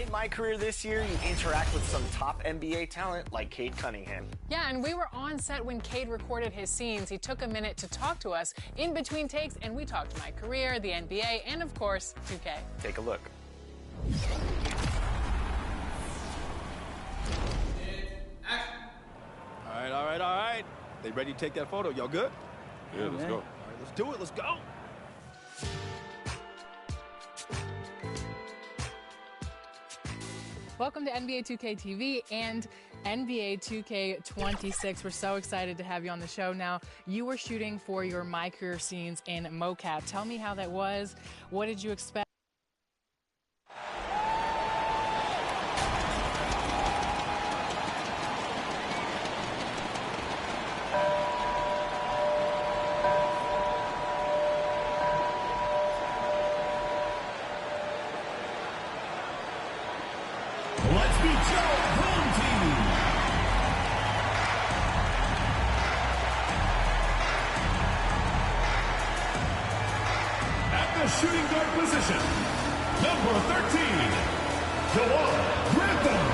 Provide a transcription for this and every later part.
made my career this year, you interact with some top NBA talent like Cade Cunningham. Yeah, and we were on set when Cade recorded his scenes. He took a minute to talk to us in between takes, and we talked my career, the NBA, and of course, 2K. Take a look. All right. They ready to take that photo? Y'all good? Yeah, let's go. All right, let's do it. Let's go. Welcome to NBA 2K TV and NBA 2K26. We're so excited to have you on the show. Now, you were shooting for your My Career scenes in mocap. Tell me how that was. What did you expect? Let's meet your home team. At the shooting guard position, number 13, Jawan Grantham.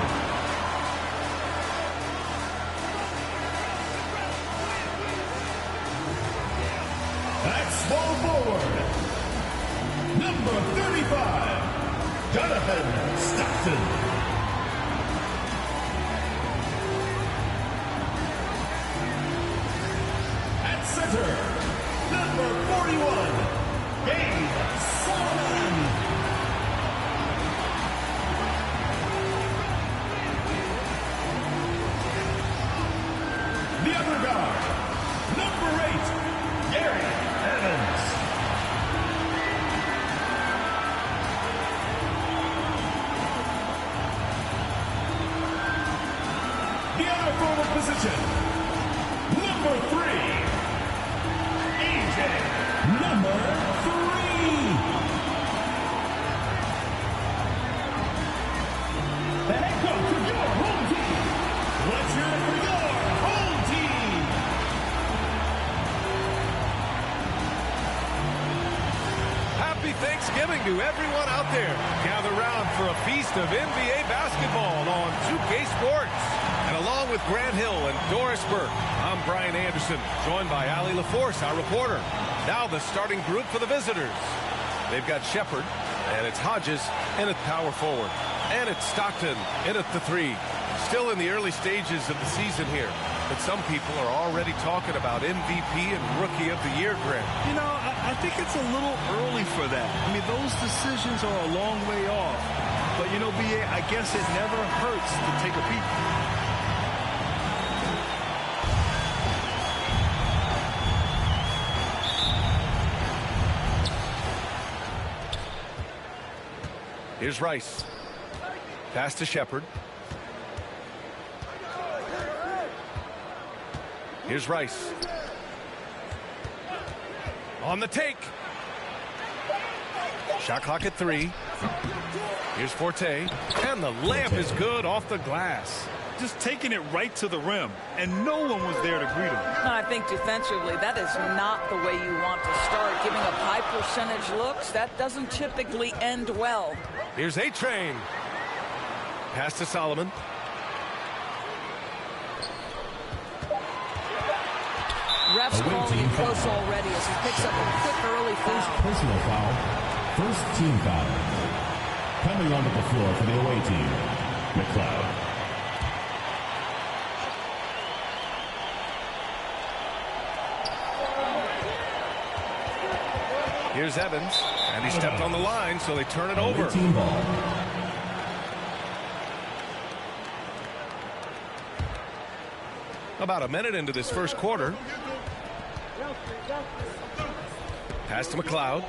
At small forward, number 35, Jonathan Stockton. Center, number 41, Gabe Solomon. The other guard, number 8, Gary Evans. The other forward position, number 3, number 3. The head coach of your home team. Let's hear it for your home team. Happy Thanksgiving to everyone out there. Gather round for a feast of NBA basketball on 2K Sports. And along with Grant Hill and Doris Burke, I'm Brian Anderson, joined by Allie LaForce, our reporter. Now the starting group for the visitors. They've got Shepard, and it's Hodges in at power forward. And it's Stockton in at the 3. Still in the early stages of the season here, but some people are already talking about MVP and Rookie of the Year, Grant. You know, I think it's a little early for that. I mean, those decisions are a long way off. But, you know, B.A., I guess it never hurts to take a peek. Here's Rice. Pass to Shepard. Here's Rice. On the take. Shot clock at 3. Here's Forte. And the layup is good off the glass. Just taking it right to the rim, and no one was there to greet him. I think defensively, that is not the way you want to start. Giving up high percentage looks, that doesn't typically end well. Here's A-Train. Pass to Solomon. Refs calling it close already as he picks up a quick early foul. First personal foul, first team foul. Coming onto the floor for the away team, McLeod. Here's Evans, and he stepped on the line, so they turn it over. Team ball. About a minute into this first quarter. Pass to McLeod.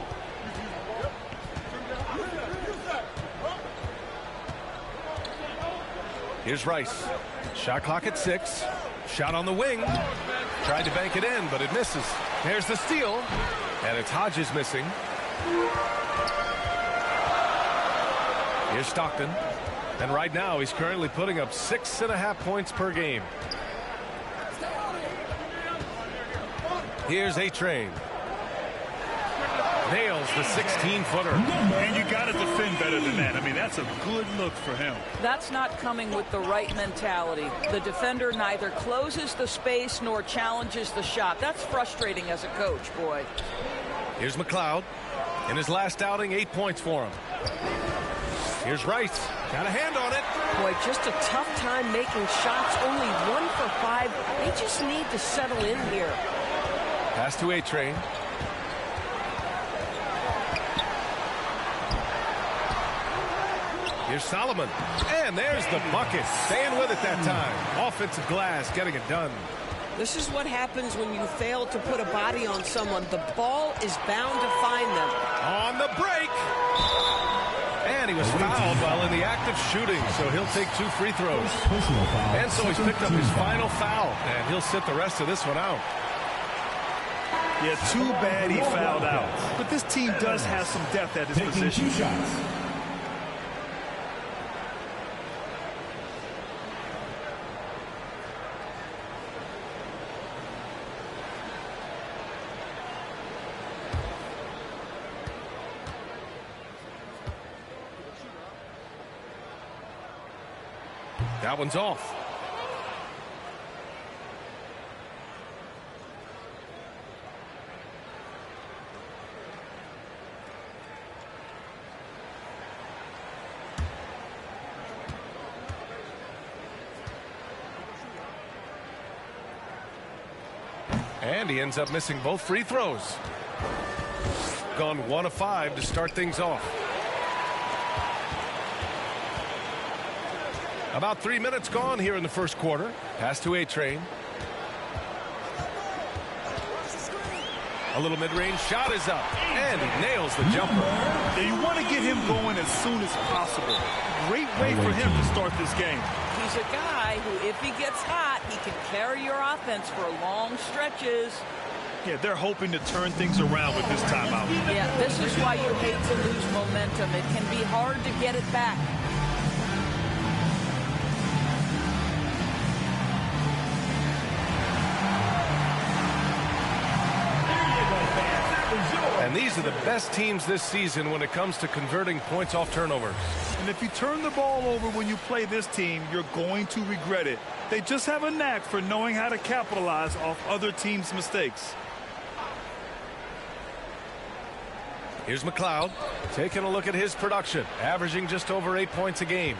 Here's Rice. Shot clock at 6. Shot on the wing. Tried to bank it in, but it misses. There's the steal. And it's Hodges missing. Here's Stockton. And right now, he's currently putting up 6.5 points per game. Here's A-Train. Nails the 16-footer. And you got to defend better than that. I mean, that's a good look for him. That's not coming with the right mentality. The defender neither closes the space nor challenges the shot. That's frustrating as a coach, boy. Here's McLeod. In his last outing, 8 points for him. Here's Rice. Got a hand on it. Boy, just a tough time making shots. Only 1 for 5. They just need to settle in here. Pass to A-Train. Here's Solomon. And there's the bucket. Staying with it that time. Offensive glass, getting it done. This is what happens when you fail to put a body on someone. The ball is bound to find them. On the break. And he was fouled while in the act of shooting, so he'll take 2 free throws. And so he's picked up his final foul, and he'll sit the rest of this one out. Yeah, too bad he fouled out. But this team does have some depth at his position. 2 shots. That one's off. And he ends up missing both free throws. Gone 1 of 5 to start things off. About 3 minutes gone here in the first quarter. Pass to A-Train. A little mid-range shot is up. And he nails the jumper. Yeah, you want to get him going as soon as possible. Great way for him to start this game. He's a guy who, if he gets hot, he can carry your offense for long stretches. Yeah, they're hoping to turn things around with this timeout. Yeah, this is why you hate to lose momentum. It can be hard to get it back. And these are the best teams this season when it comes to converting points off turnovers. And if you turn the ball over when you play this team, you're going to regret it. They just have a knack for knowing how to capitalize off other teams' mistakes. Here's McLeod taking a look at his production, averaging just over 8 points a game.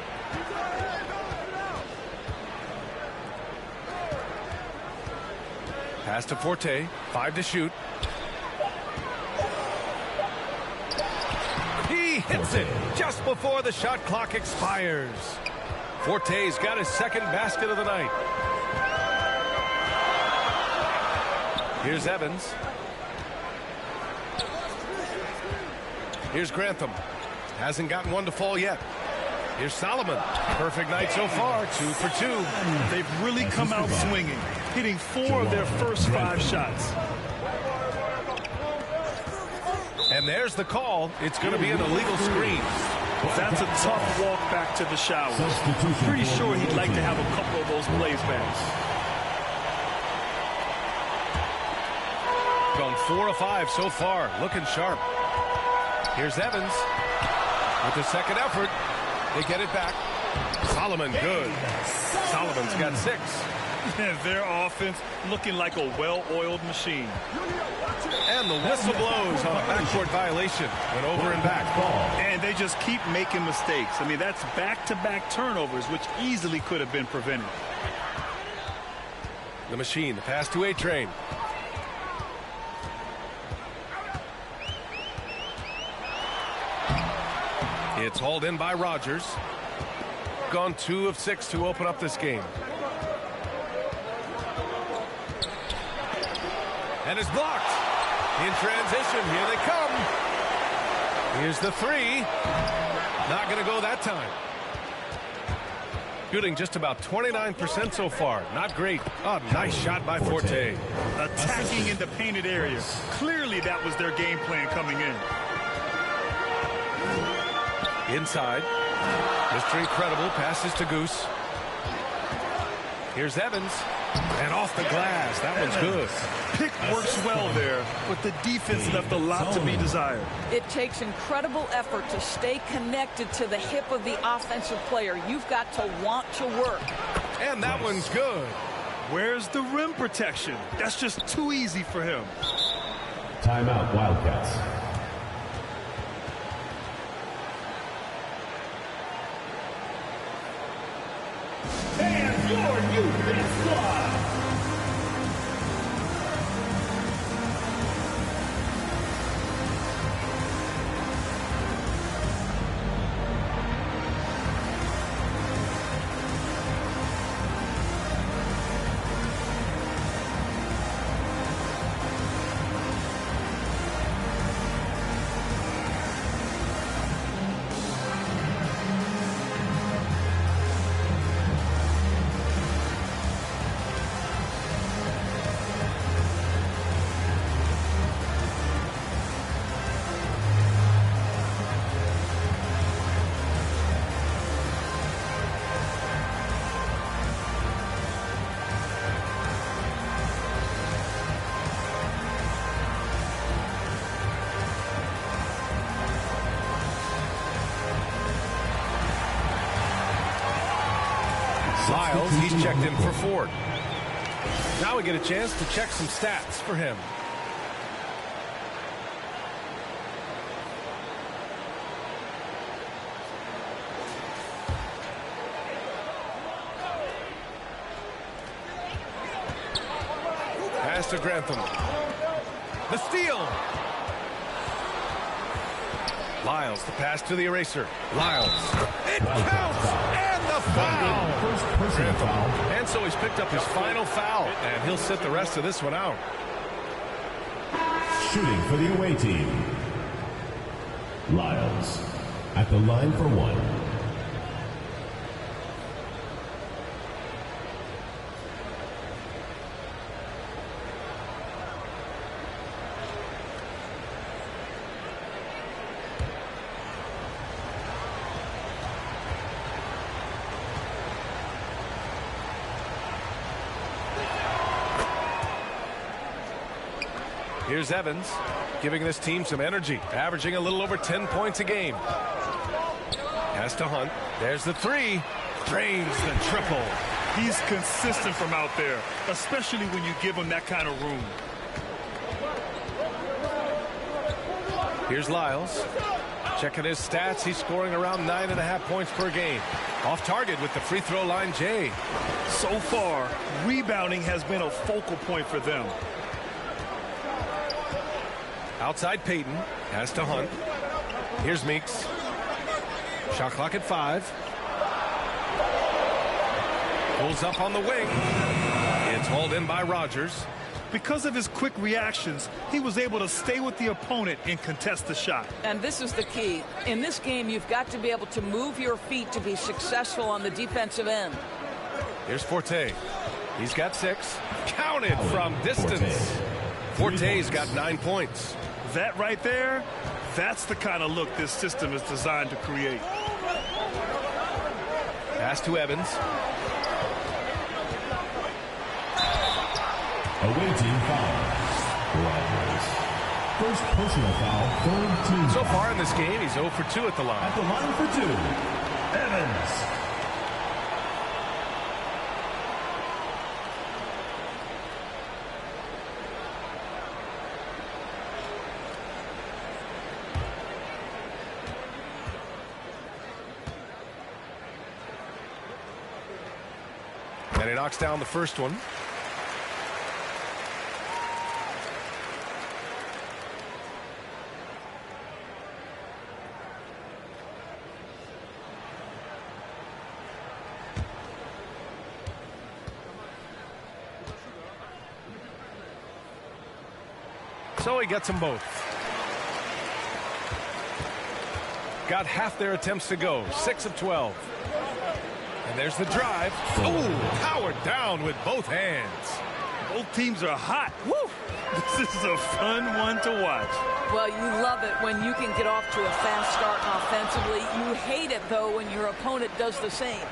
Pass to Forte, 5 to shoot. He hits it just before the shot clock expires. Forte's got his second basket of the night. Here's Evans. Here's Grantham. Hasn't gotten one to fall yet. Here's Solomon. Perfect night so far, 2 for 2. They've really come out swinging, hitting 4 of their first 5 shots. And there's the call. It's going to be an illegal screen. That's a tough walk back to the showers. Pretty sure he'd like to have a couple of those plays back. Gone 4 of 5 so far. Looking sharp. Here's Evans with the second effort. They get it back. Solomon, good. Solomon's got 6. Their offense looking like a well-oiled machine. And the whistle blows on a backcourt violation. Went over and back. And they just keep making mistakes. I mean, that's back-to-back turnovers, which easily could have been prevented. The machine, the pass to A-Train. It's hauled in by Rogers. Gone 2 of 6 to open up this game. And it's blocked. In transition, here they come. Here's the 3. Not going to go that time. Shooting just about 29% so far. Not great. Oh, nice shot by Forte. Attacking in the painted area. Clearly that was their game plan coming in. Inside. Mr. Incredible passes to Goose. Here's Evans. And off the glass. That one's good. Pick works well there, but the defense left a lot to be desired. It takes incredible effort to stay connected to the hip of the offensive player. You've got to want to work. And that one's good. Where's the rim protection? That's just too easy for him. Timeout, Wildcats. And your defense squad. Lyles, he's checked in for Ford. Now we get a chance to check some stats for him. Pass to Grantham. The steal. Lyles, the pass to the eraser. Lyles. It counts! And the foul! First personal foul. And so he's picked up his final foul, and he'll sit the rest of this one out. Shooting for the away team. Lyles at the line for one. Here's Evans, giving this team some energy, averaging a little over 10 points a game. Has to Hunt. There's the three. Drains the triple. He's consistent from out there, especially when you give him that kind of room. Here's Lyles. Checking his stats, he's scoring around 9.5 points per game. Off target with the free throw line, Jay. So far, rebounding has been a focal point for them. Outside Payton, has to Hunt. Here's Meeks. Shot clock at 5. Pulls up on the wing. It's hauled in by Rogers. Because of his quick reactions, he was able to stay with the opponent and contest the shot. And this is the key. In this game, you've got to be able to move your feet to be successful on the defensive end. Here's Forte. He's got 6. Counted from distance. Forte's got 9 points. That right there, that's the kind of look this system is designed to create. Pass to Evans. Away team foul. Rogers. First personal foul, third team So foul. far in this game, he's 0 for 2 at the line. At the line for 2, Evans. And he knocks down the first one. So he gets them both. Got half their attempts to go, 6 of 12. And there's the drive. Oh, powered down with both hands. Both teams are hot. Woo! This is a fun one to watch. Well, you love it when you can get off to a fast start offensively. You hate it, though, when your opponent does the same.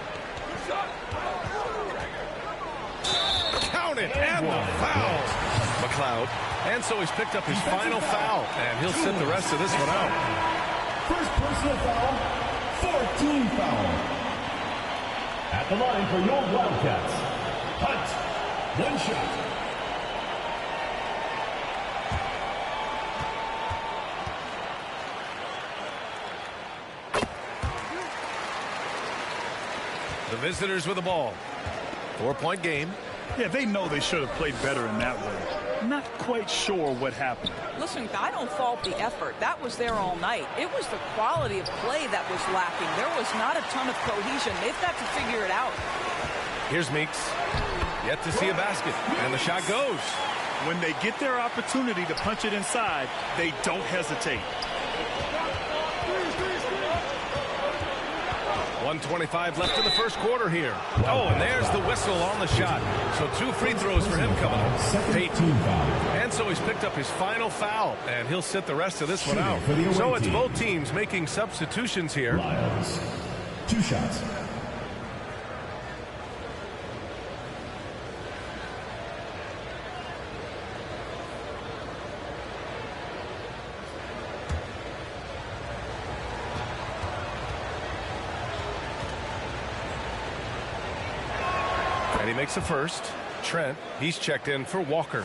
Count it, and the foul. McLeod. And so he's picked up his final foul, and he'll sit the rest of this one out. First personal foul, 14 foul. At the line for your Wildcats, Hunt, 1 shot. The visitors with the ball. 4-point game. Yeah, they know they should have played better in that way. Not quite sure what happened. Listen, I don't fault the effort. That was there all night. It was the quality of play that was lacking. There was not a ton of cohesion. They've got to figure it out. Here's Meeks. Yet to see a basket. And the shot goes. When they get their opportunity to punch it inside, they don't hesitate. 1:25 left in the first quarter here. Oh, and there's the whistle on the shot. So 2 free throws for him coming up. And so he's picked up his final foul, and he'll sit the rest of this one out. So it's both teams making substitutions here. Lyles, 2 shots. And he makes the first. Trent, he's checked in for Walker.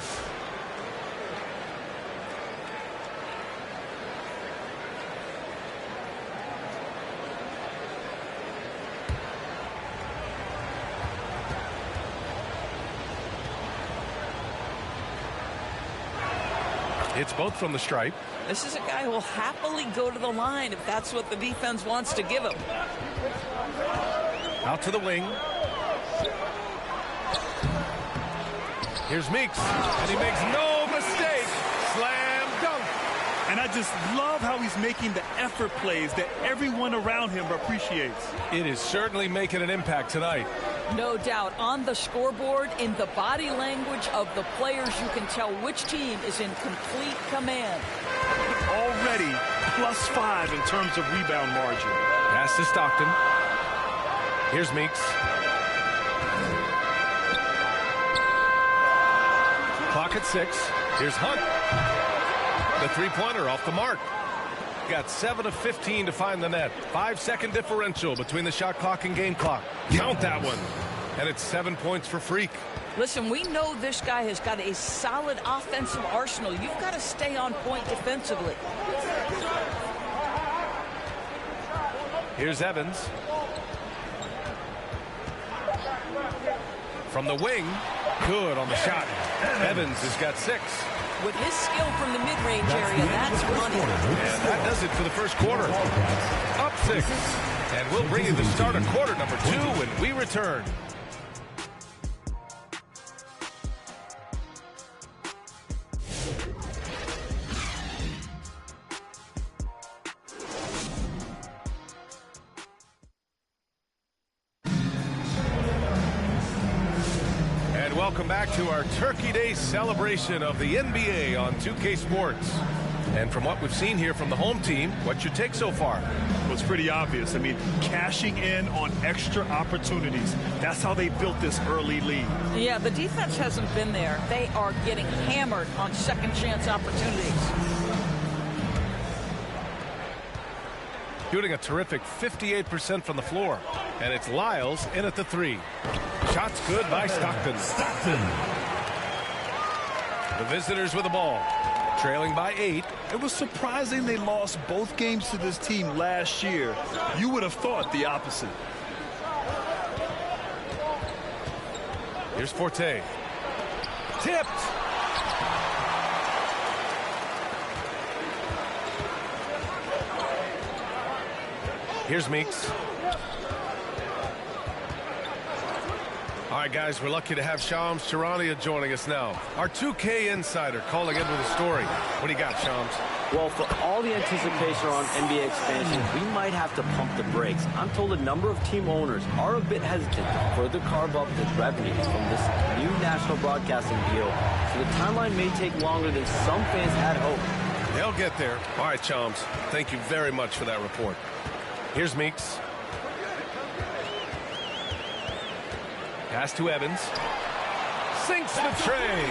It's both from the stripe. This is a guy who will happily go to the line if that's what the defense wants to give him. Out to the wing. Here's Meeks, and he makes no mistake. Slam dunk. And I just love how he's making the effort plays that everyone around him appreciates. It is certainly making an impact tonight. No doubt. On the scoreboard, in the body language of the players, you can tell which team is in complete command. Already +5 in terms of rebound margin. Pass to Stockton. Here's Meeks. Clock at 6. Here's Hunt. The three-pointer off the mark. Got 7 of 15 to find the net. 5-second differential between the shot clock and game clock. Count that one. And it's 7 points for Freak. Listen, we know this guy has got a solid offensive arsenal. You've got to stay on point defensively. Here's Evans. From the wing. Good on the shot. Evans has got 6. With his skill from the mid-range area, that's money. And that does it for the first quarter. Up 6. And we'll bring you the start of quarter number 2 when we return. Welcome back to our Turkey Day celebration of the NBA on 2K Sports. And from what we've seen here from the home team, what's your take so far? Well, it's pretty obvious. I mean, cashing in on extra opportunities. That's how they built this early lead. Yeah, the defense hasn't been there. They are getting hammered on second chance opportunities. Shooting a terrific 58% from the floor. And it's Lyles in at the 3. Shots good by Stockton. The visitors with the ball. Trailing by 8. It was surprising they lost both games to this team last year. You would have thought the opposite. Here's Forte. Tipped. Here's Meeks. All right, guys, we're lucky to have Shams Charania joining us now. Our 2K insider calling in with a story. What do you got, Shams? Well, for all the anticipation around NBA expansion, we might have to pump the brakes. I'm told a number of team owners are a bit hesitant to further carve up the revenues from this new national broadcasting deal, so the timeline may take longer than some fans had hoped. They'll get there. All right, Shams, thank you very much for that report. Here's Meeks. Pass to Evans. sinks the tray.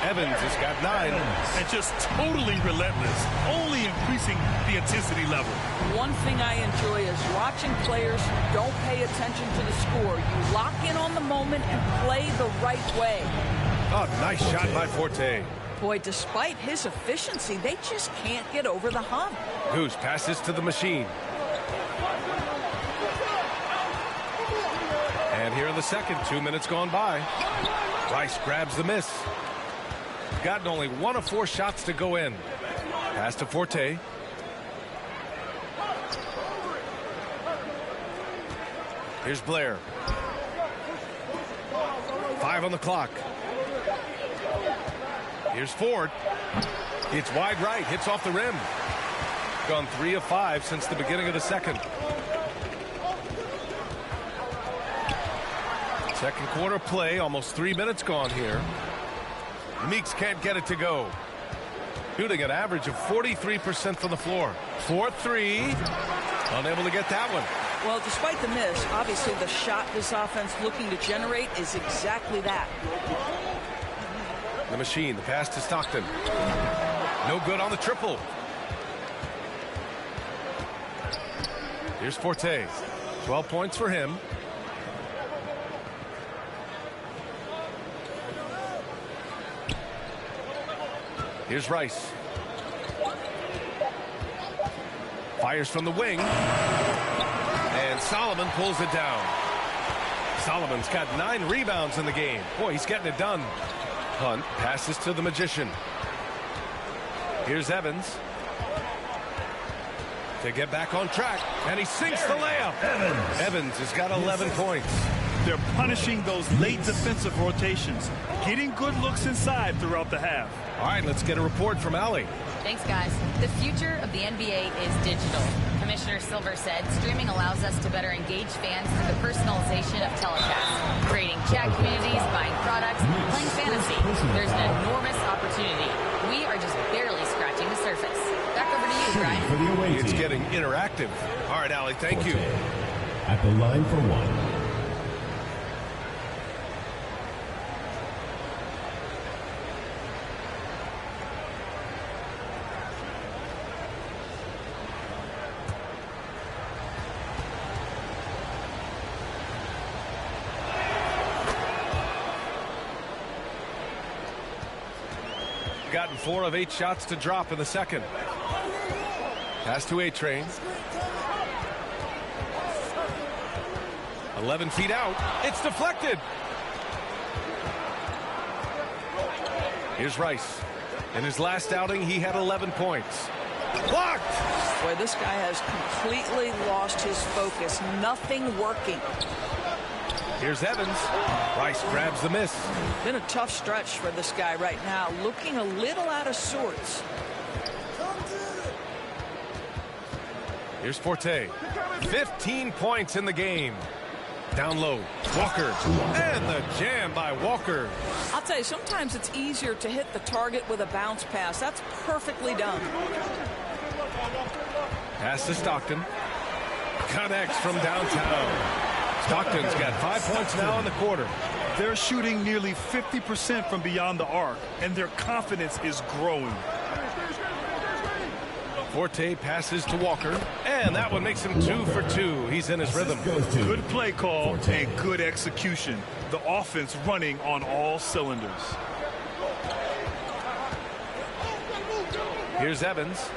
Evans has got 9. And just totally relentless, only increasing the intensity level. One thing I enjoy is watching players who don't pay attention to the score. You lock in on the moment and play the right way. Oh, nice shot by Forte. Boy, despite his efficiency, they just can't get over the hump. Goose passes to the machine. And here in the second, 2 minutes gone by. Rice grabs the miss. Gotten only 1 of 4 shots to go in. Pass to Forte. Here's Blair. 5 on the clock. Here's Ford. It's wide right, hits off the rim. Gone 3 of 5 since the beginning of the second. Second quarter play, almost 3 minutes gone here. Meeks can't get it to go. Shooting an average of 43% from the floor. 4-3. Unable to get that one. Well, despite the miss, obviously the shot this offense looking to generate is exactly that. The machine, the pass to Stockton. No good on the triple. Here's Forte. 12 points for him. Here's Rice. Fires from the wing. And Solomon pulls it down. Solomon's got 9 rebounds in the game. Boy, he's getting it done. Hunt passes to the magician. Here's Evans. To get back on track. And he sinks the layup. Evans has got 11 points. They're punishing those late defensive rotations, getting good looks inside throughout the half. All right, let's get a report from Allie. Thanks, guys. The future of the NBA is digital. Commissioner Silver said streaming allows us to better engage fans through the personalization of telecasts, creating chat communities, buying products, playing fantasy. There's an enormous opportunity. We are just barely scratching the surface. Back over to you, Brian. It's getting interactive. All right, Allie, thank you. At the line for 1. Gotten 4 of 8 shots to drop in the second. Pass to A-Train. 11 feet out. It's deflected. Here's Rice. In his last outing, he had 11 points. Blocked! Boy, this guy has completely lost his focus. Nothing working. Here's Evans. Rice grabs the miss. Been a tough stretch for this guy right now. Looking a little out of sorts. Here's Forte. 15 points in the game. Down low. Walker. And the jam by Walker. I'll tell you, sometimes it's easier to hit the target with a bounce pass. That's perfectly done. Pass to Stockton. Connects from downtown. Stockton's got 5 points now in the quarter. They're shooting nearly 50% from beyond the arc, and their confidence is growing. Forte passes to Walker, and that one makes him 2 for 2. He's in his rhythm. Good play call and good execution. The offense running on all cylinders. Here's Evans.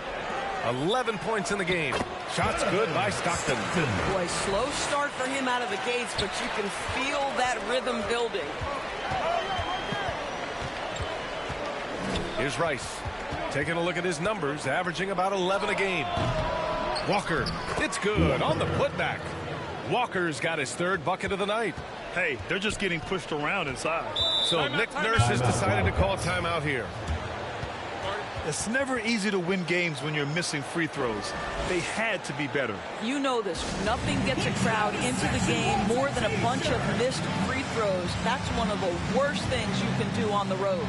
11 points in the game. Shots good by Stockton. Boy, slow start for him out of the gates, but you can feel that rhythm building. Here's Rice. Taking a look at his numbers, averaging about 11 a game. Walker, it's good on the putback. Walker's got his 3rd bucket of the night. Hey, they're just getting pushed around inside. So Nick Nurse has decided to call timeout here. It's never easy to win games when you're missing free throws. They had to be better. You know this. Nothing gets a crowd into the game more than a bunch of missed free throws. That's one of the worst things you can do on the road.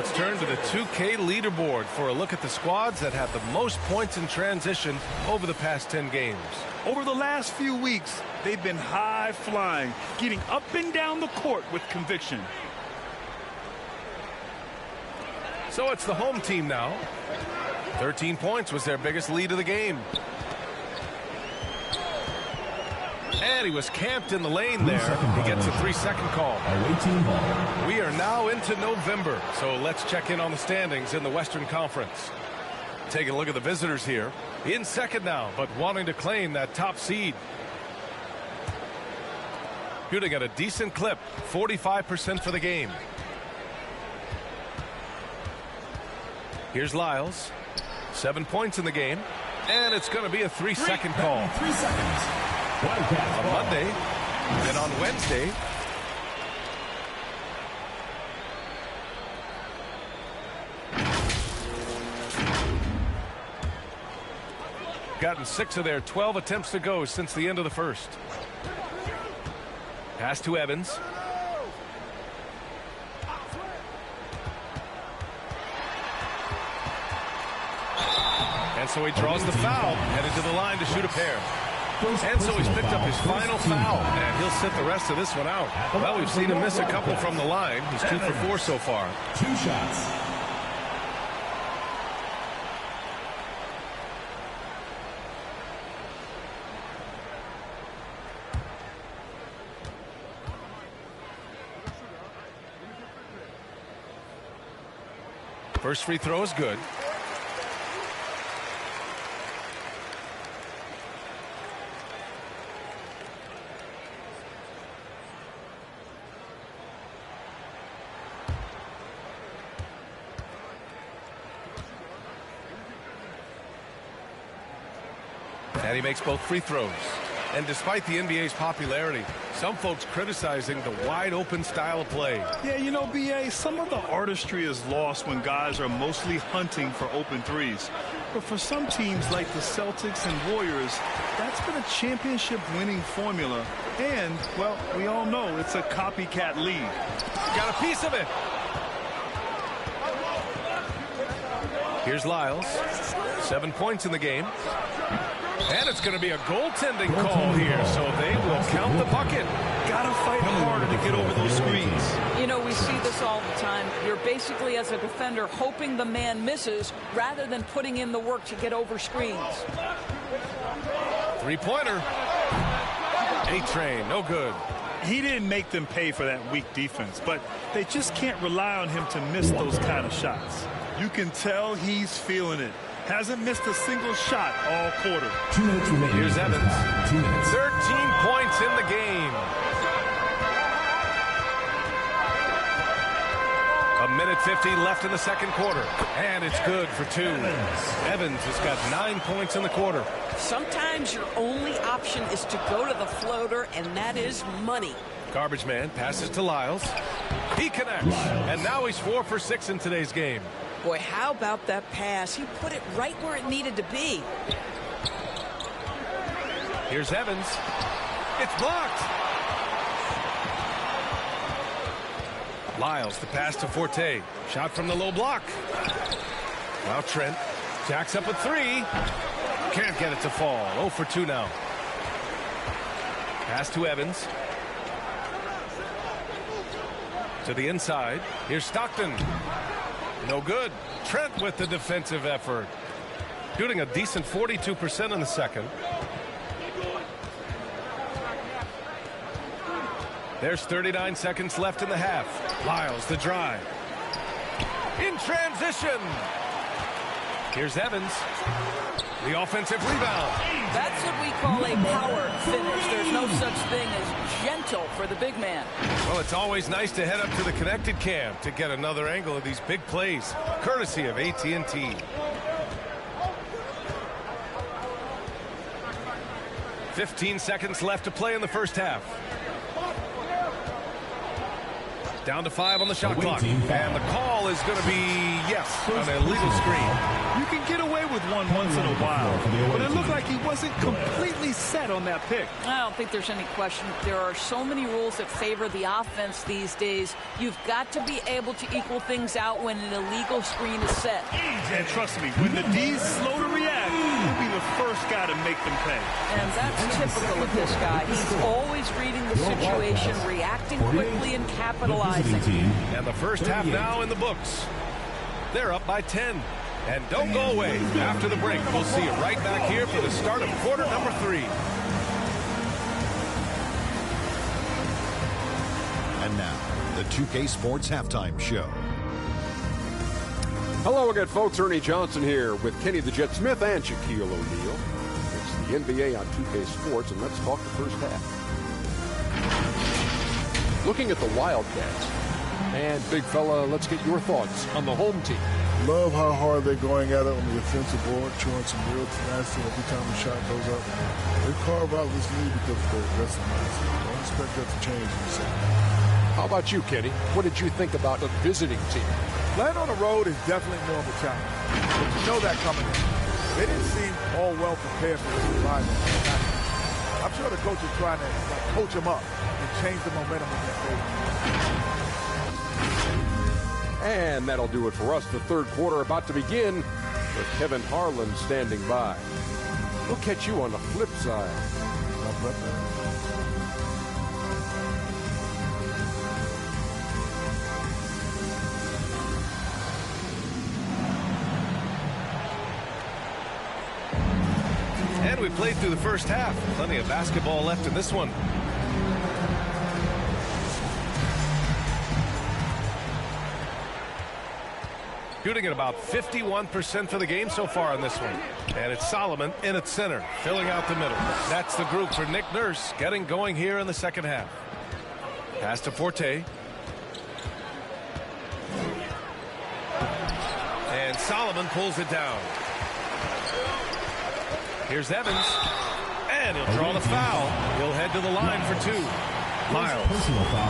let's turn to the 2K leaderboard for a look at the squads that have the most points in transition over the past 10 games. Over the last few weeks, they've been high flying, getting up and down the court with conviction. So it's the home team now. 13 points was their biggest lead of the game. And he was camped in the lane there. He gets a 3-second call. We are now into November, so let's check in on the standings in the Western Conference. Taking a look at the visitors here. In second now, but wanting to claim that top seed. Shooting at a decent clip, 45% for the game. Here's Lyles. 7 points in the game. And it's going to be a 3-second call. 3 seconds. Wildcats on Monday, and on Wednesday. Gotten 6 of their 12 attempts to go since the end of the first. Pass to Evans. And so he draws the foul, headed to the line to shoot a pair. And so he's picked up his final foul, and he'll sit the rest of this one out. Well, we've seen him miss a couple from the line. He's 2 for 4 so far. 2 shots. First free throw is good. And he makes both free throws. And despite the NBA's popularity, some folks criticizing the wide-open style of play. Yeah, you know, B.A., some of the artistry is lost when guys are mostly hunting for open threes. But for some teams like the Celtics and Warriors, that's been a championship-winning formula. And, well, we all know it's a copycat league. Got a piece of it. Here's Lyles. 7 points in the game. And it's going to be a goaltending call here, so they will count the bucket. Got to fight harder to get over those screens. You know, we see this all the time. You're basically, as a defender, hoping the man misses rather than putting in the work to get over screens. 3-pointer. A-Train, no good. He didn't make them pay for that weak defense, but they just can't rely on him to miss those kind of shots. You can tell he's feeling it. Hasn't missed a single shot all quarter. 2 minutes remaining. Here's Evans. 2 minutes. 13 points in the game. A minute 50 left in the second quarter. And it's good for 2. Evans has got 9 points in the quarter. Sometimes your only option is to go to the floater, and that is money. Garbage man passes to Lyles. He connects. And now he's 4 for 6 in today's game. Boy, how about that pass? He put it right where it needed to be. Here's Evans. It's blocked. Lyles, the pass to Forte. Shot from the low block. Now Trent jacks up a 3. Can't get it to fall. 0 for 2 now. Pass to Evans. To the inside. Here's Stockton. No good. Trent with the defensive effort. Shooting a decent 42% in the second. There's 39 seconds left in the half. Lyles, the drive. In transition. Here's Evans. The offensive rebound. That's what we call a power finish. There's no such thing as gentle for the big man. Well, it's always nice to head up to the connected cam to get another angle of these big plays, courtesy of AT&T. 15 seconds left to play in the first half. Down to 5 on the shot clock. And the call is going to be, yes, an illegal screen. You can get away with one once in a while, but it looked like he wasn't completely set on that pick. I don't think there's any question. There are so many rules that favor the offense these days. You've got to be able to equal things out when an illegal screen is set. And trust me, when the D's slow to react, he'll be the first guy to make them pay. And that's typical of this guy. He's always reading the situation, reacting quickly, and capitalizing. And the first half now in the books. They're up by 10. And don't go away. After the break, we'll see you right back here for the start of quarter number 3. And now, the 2K Sports Halftime Show. Hello again, folks. Ernie Johnson here with Kenny the Jet Smith and Shaquille O'Neal. It's the NBA on 2K Sports, and let's talk the first half. Looking at the Wildcats. And, big fella, let's get your thoughts on the home team. Love how hard they're going at it on the offensive board, showing some real tenacity every time the shot goes up. They carve out this lead because of their aggressive mindset. Don't expect that to change in the second half. How about you, Kenny? What did you think about the visiting team? Playing on the road is definitely more of a challenge. But you know that coming in. They didn't seem all well prepared for this environment. I'm sure the coach is trying to coach them up and change the momentum of their game. And that'll do it for us. The third quarter about to begin with Kevin Harlan standing by. We'll catch you on the flip side. And we played through the first half. Plenty of basketball left in this one. Shooting at about 51% for the game so far in this one. And it's Solomon in at center, filling out the middle. That's the group for Nick Nurse getting going here in the second half. Pass to Forte. And Solomon pulls it down. Here's Evans. And he'll draw the foul. He'll head to the line for 2. Miles.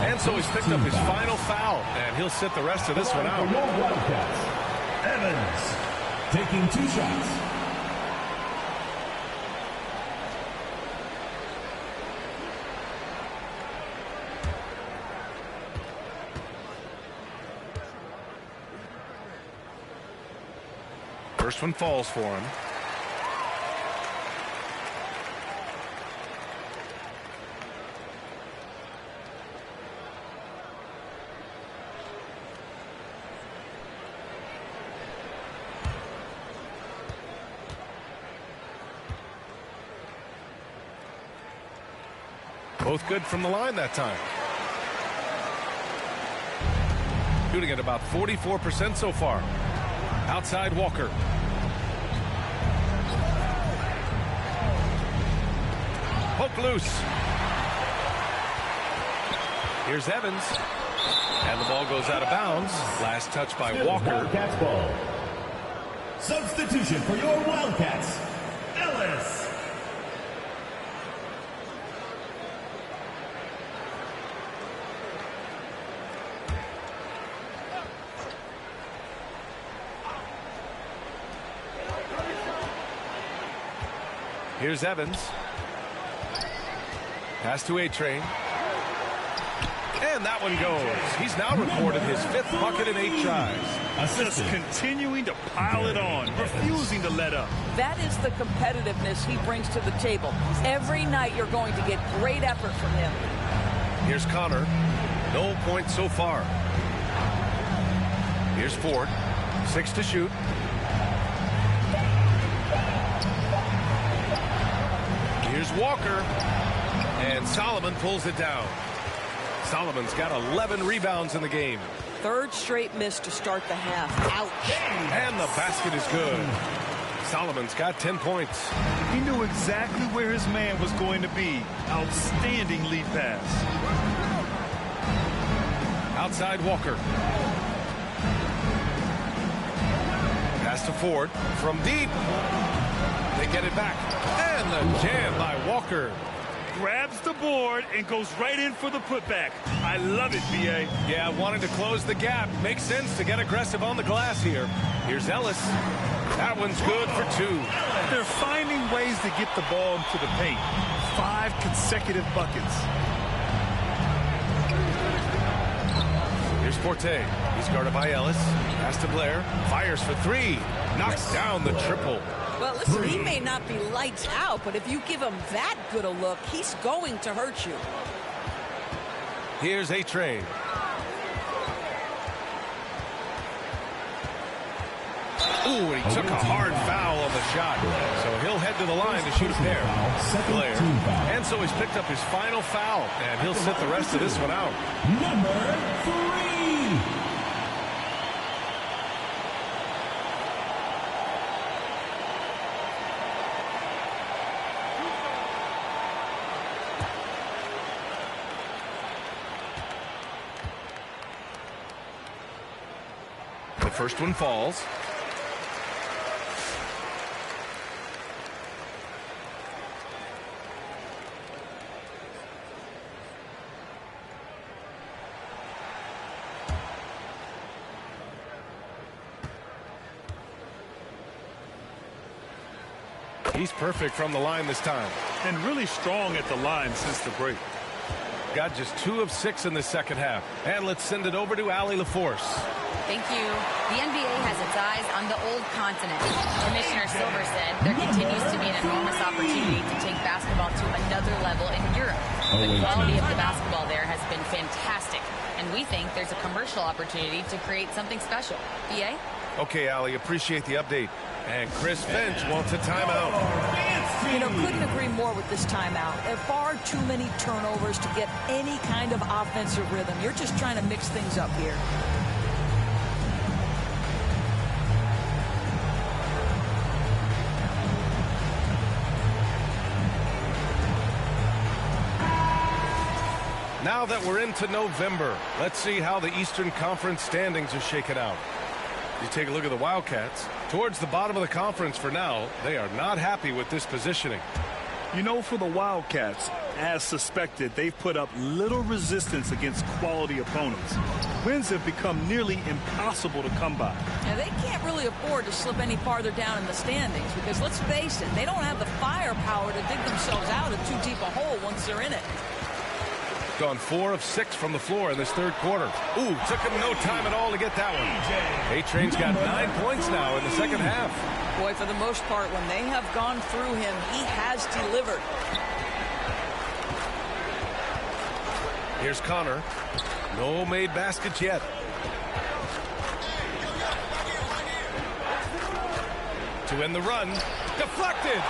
And so he's picked up his final foul. And he'll sit the rest of this one out. Evans taking 2 shots. First one falls for him. Both good from the line that time. Shooting at about 44% so far. Outside Walker. Poke loose. Here's Evans. And the ball goes out of bounds. Last touch by Walker. Wildcats ball. Substitution for your Wildcats, Ellis. Here's Evans. Pass to A-Train. And that one goes. He's now recorded his 5th bucket in 8 tries. Just continuing to pile it on, refusing to let up. That is the competitiveness he brings to the table. Every night you're going to get great effort from him. Here's Connor. No points so far. Here's Ford. 6 to shoot. Here's Walker. And Solomon pulls it down. Solomon's got 11 rebounds in the game. 3rd straight miss to start the half. Ouch. And the basket is good. Solomon's got 10 points. He knew exactly where his man was going to be. Outstanding lead pass. Outside Walker. Pass to Ford. From deep. They get it back. And the jam by Walker. grabs the board and goes right in for the putback. I love it, B.A. Yeah, wanting to close the gap. Makes sense to get aggressive on the glass here. Here's Ellis. That one's good for 2. They're finding ways to get the ball into the paint. 5 consecutive buckets. Here's Forte. He's guarded by Ellis. Pass to Blair. Fires for 3. Knocks down the triple. Well, listen, he may not be lights out, but if you give him that good a look, he's going to hurt you. Here's A-Train. Ooh, and he took a hard foul on the shot. So he'll head to the line to shoot a pair. Blair. And so he's picked up his final foul, and he'll sit the rest of this one out. Number 3. The first one falls. He's perfect from the line this time. And really strong at the line since the break. Got just 2 of 6 in the second half. And let's send it over to Allie LaForce. Thank you. The NBA has its eyes on the old continent. Commissioner Silver said there continues to be an enormous opportunity to take basketball to another level in Europe. The quality of the basketball there has been fantastic, and we think there's a commercial opportunity to create something special. BA? Okay, Allie, appreciate the update. And Chris Finch wants a timeout. You know, couldn't agree more with this timeout. There are far too many turnovers to get any kind of offensive rhythm. You're just trying to mix things up here. Now that we're into November, let's see how the Eastern Conference standings are shaken out. You take a look at the Wildcats. Towards the bottom of the conference for now, they are not happy with this positioning. You know, for the Wildcats, as suspected, they've put up little resistance against quality opponents. Wins have become nearly impossible to come by. Now, they can't really afford to slip any farther down in the standings because, let's face it, they don't have the firepower to dig themselves out of too deep a hole once they're in it. Gone 4 of 6 from the floor in this third quarter. Ooh, took him no time at all to get that one. A-Train's got 9 points now in the second half. Boy, for the most part, when they have gone through him, he has delivered. Here's Connor. No made baskets yet. To end the run. Deflected.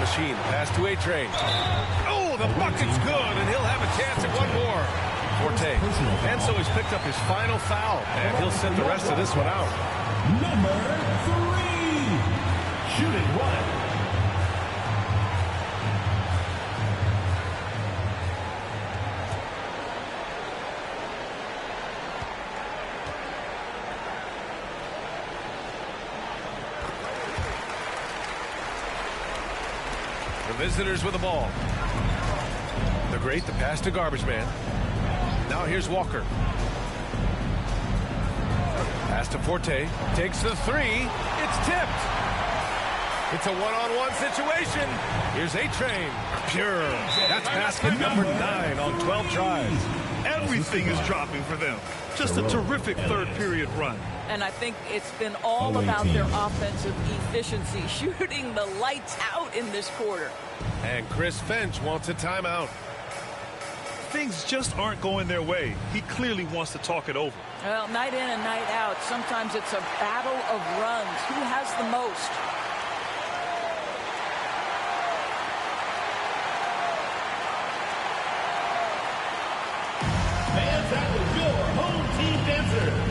Machine pass to A-Train. Oh, the bucket's good, and he'll have a chance at one more. Forte. And so he's picked up his final foul, and he'll sit the rest of this one out. Number 3. Shooting 1. The visitors with the ball. The great, the pass to Garbage Man. Now here's Walker. Pass to Forte. Takes the 3. It's tipped. It's a one-on-one situation. Here's A-Train. Pure. That's basket number 9 on 12 tries. Everything is dropping for them. Just a terrific third-period run. And I think it's been all about their offensive efficiency, shooting the lights out in this quarter. And Chris Finch wants a timeout. Things just aren't going their way. He clearly wants to talk it over. Well, night in and night out, sometimes it's a battle of runs. Who has the most? Fans, that was your home team dancer.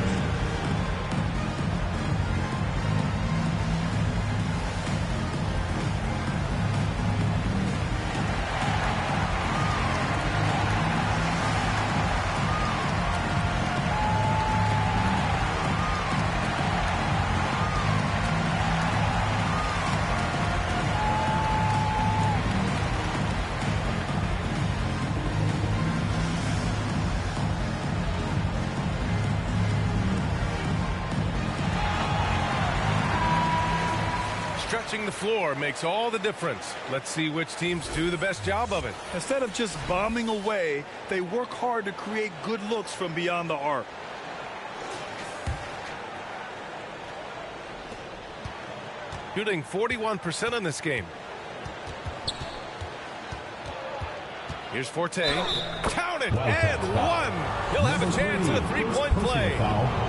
stretching the floor makes all the difference. Let's see which teams do the best job of it. Instead of just bombing away, they work hard to create good looks from beyond the arc. Shooting 41% in this game. Here's Forte. Count it, and one. He'll have a chance at a three-point play.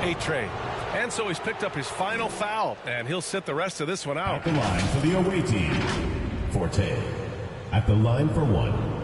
8 trade. And so he's picked up his final foul, and he'll sit the rest of this one out. At the line for the away team, Forte. At the line for 1.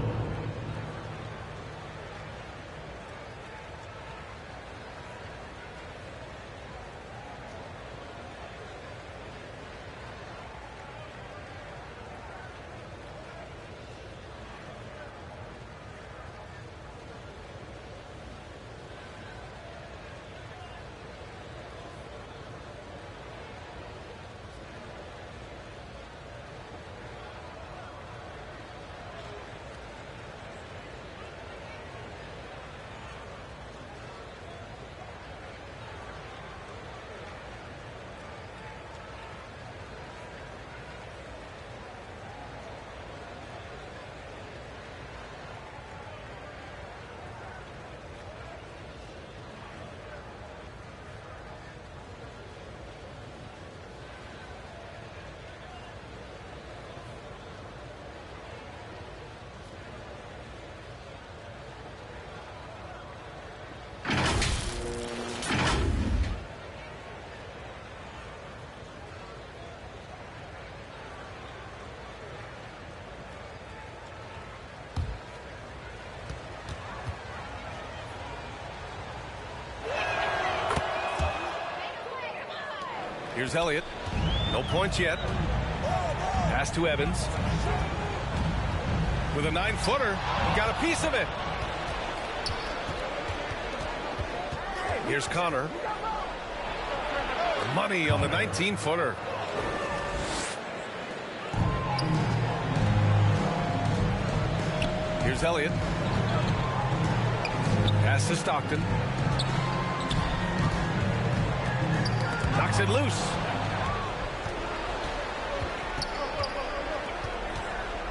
Here's Elliott. No points yet. Pass to Evans. With a 9-footer. Got a piece of it. Here's Connor. Money on the 19-footer. Here's Elliott. Pass to Stockton. Knocks it loose.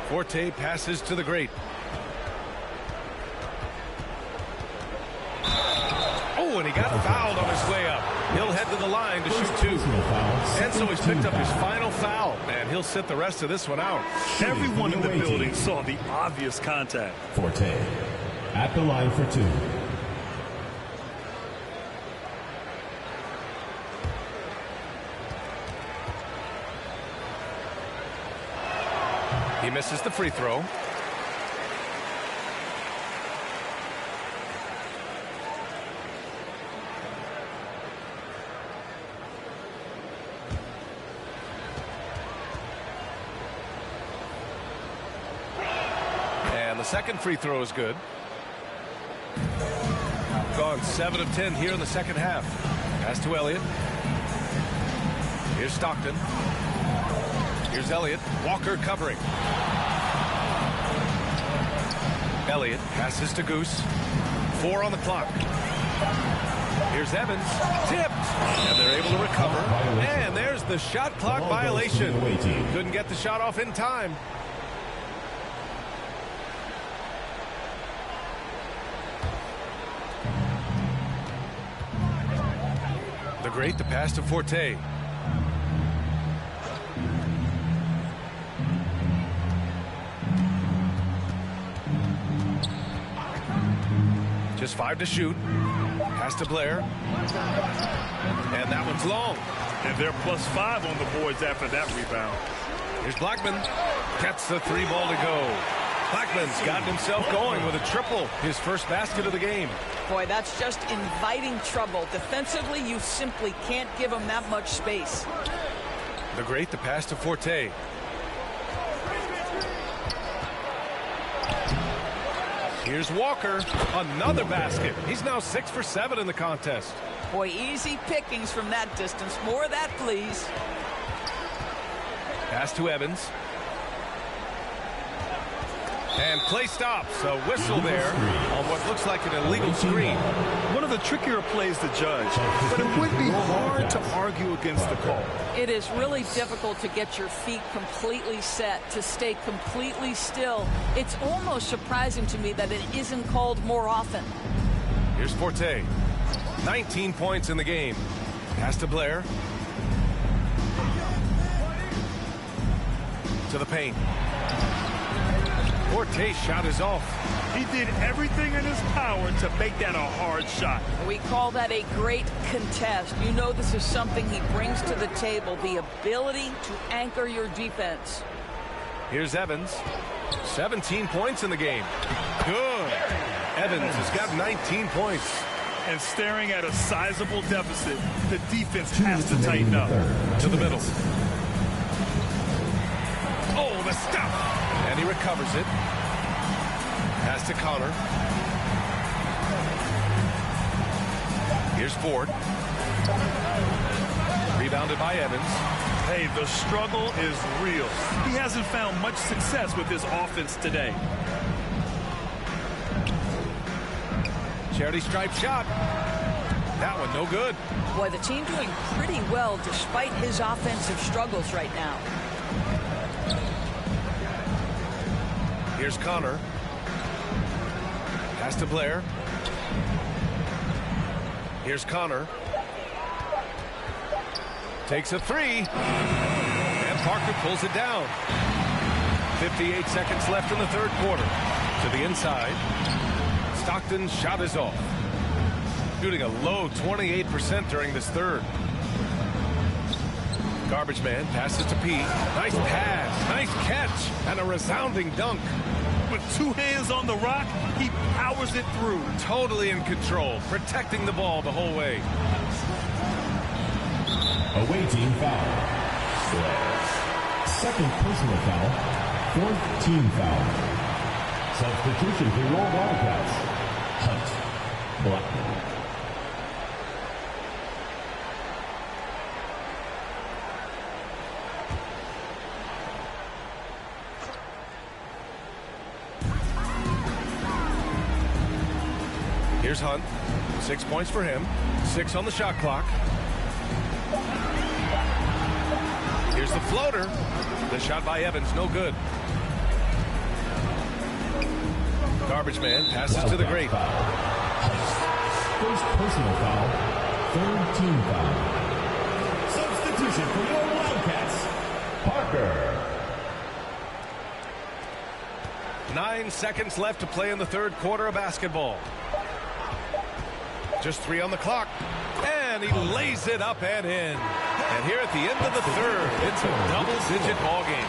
Forte passes to the great. Oh, and he got fouled on his way up. He'll head to the line to shoot 2. And so he's picked up his final foul, and he'll sit the rest of this one out. Everyone in the building saw the obvious contact. Forte at the line for 2. He misses the free throw. And the second free throw is good. Gone 7 of 10 here in the second half. Pass to Elliott. Here's Stockton. Here's Elliott. Walker covering. Elliott passes to Goose. 4 on the clock. Here's Evans. Tipped. And they're able to recover. And there's the shot clock violation. Couldn't get the shot off in time. The great, the pass to Forte. Just 5 to shoot. Pass to Blair. And that one's long. And they're +5 on the boards after that rebound. Here's Blackman. Gets the 3 ball to go. Blackman's gotten himself going with a triple. His first basket of the game. Boy, that's just inviting trouble. Defensively, you simply can't give him that much space. The great, the pass to Forte. Here's Walker. Another basket. He's now 6 for 7 in the contest. Boy, easy pickings from that distance. More of that, please. Pass to Evans. And play stops. A whistle there on what looks like an illegal screen. One of the trickier plays to judge, but it would be hard to argue against the call. It is really difficult to get your feet completely set, to stay completely still. It's almost surprising to me that it isn't called more often. Here's Forte. 19 points in the game. Pass to Blair. To the paint. Forte's shot is off. He did everything in his power to make that a hard shot. We call that a great contest. You know this is something he brings to the table, the ability to anchor your defense. Here's Evans. 17 points in the game. Good. Evans has got 19 points. And staring at a sizable deficit, the defense has to tighten up. To the middle. Oh, the stop. And he recovers it. Pass to Connor. Here's Ford. Rebounded by Evans. Hey, the struggle is real. He hasn't found much success with his offense today. Charity stripe shot. That one no good. Boy, the team doing pretty well despite his offensive struggles right now. Here's Connor. Pass to Blair. Here's Connor. Takes a three. And Parker pulls it down. 58 seconds left in the third quarter. To the inside. Stockton's shot is off. Shooting a low 28% during this third. Garbage man passes to Pete. Nice pass, nice catch, and a resounding dunk. With two hands on the rock, he powers it through. Totally in control, protecting the ball the whole way. Away team foul. Second personal foul. Fourth team foul. Substitution for your Wildcats. Hunt Blackman. Here's Hunt. 6 points for him. 6 on the shot clock. Here's the floater. The shot by Evans, no good. Garbage man passes to the great. First personal foul. Third team foul. Substitution for your Wildcats. Parker. 9 seconds left to play in the third quarter of basketball. Just 3 on the clock. And he lays it up and in. And here at the end of the third, it's a double-digit ball game.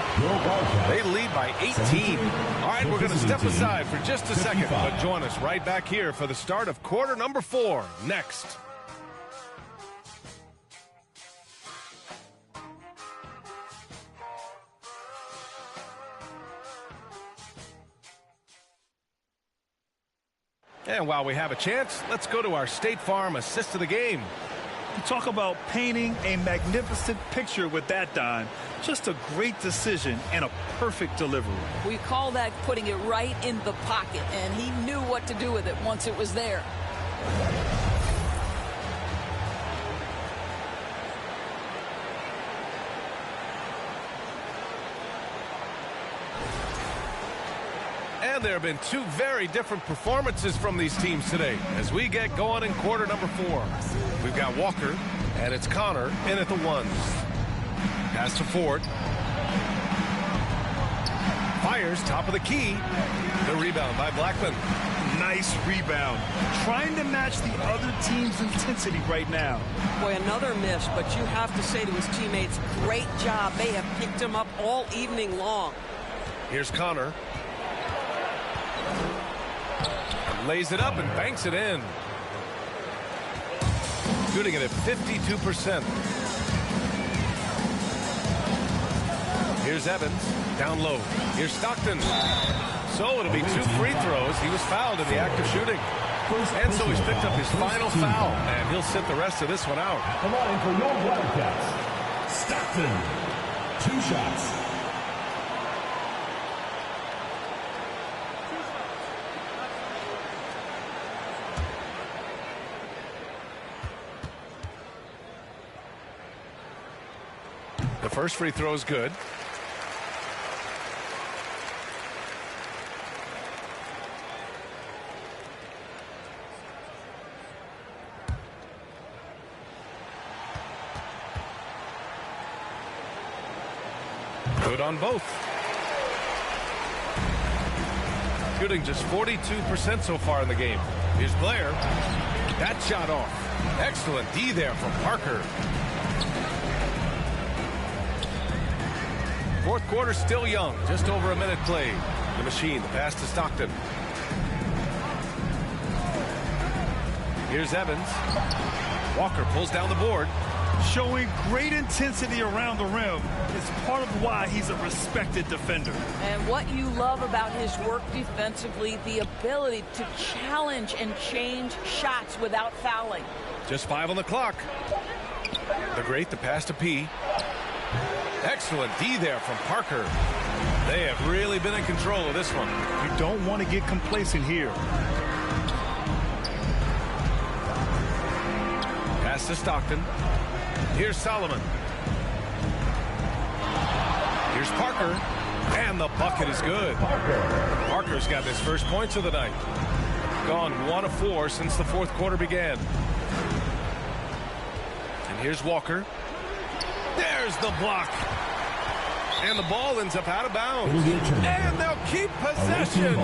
They lead by 18. All right, we're going to step aside for just a second, but join us right back here for the start of quarter number 4 next. And while we have a chance, let's go to our State Farm assist of the game. You talk about painting a magnificent picture with that dime. Just a great decision and a perfect delivery. We call that putting it right in the pocket, and he knew what to do with it once it was there. And there have been 2 very different performances from these teams today as we get going in quarter number 4. We've got Walker, and it's Connor in at the 1. Pass to Ford. Fires top of the key. The rebound by Blackman. Nice rebound. Trying to match the other team's intensity right now. Boy, another miss, but you have to say to his teammates, great job. They have picked him up all evening long. Here's Connor. Lays it up and banks it in. Shooting it at 52%. Here's Evans. Down low. Here's Stockton. So it'll be 2 free throws. He was fouled in the act of shooting. And so he's picked up his final foul. And he'll sit the rest of this one out. At the line for your Wildcats. Stockton. 2 shots. The first free throw is good. Good on both. Shooting just 42% so far in the game. Here's Blair. That shot off. Excellent D there from Parker. Fourth quarter still young. Just over a minute played. The machine, the pass to Stockton. Here's Evans. Walker pulls down the board. Showing great intensity around the rim is part of why he's a respected defender. And what you love about his work defensively, the ability to challenge and change shots without fouling. Just 5 on the clock. The great, the pass to P. Excellent D there from Parker. They have really been in control of this one. You don't want to get complacent here. Pass to Stockton. Here's Solomon. Here's Parker. And the bucket is good. Parker's got his first points of the night. Gone 1 of 4 since the fourth quarter began. And here's Walker. There's the block. And the ball ends up out of bounds. And they'll keep possession.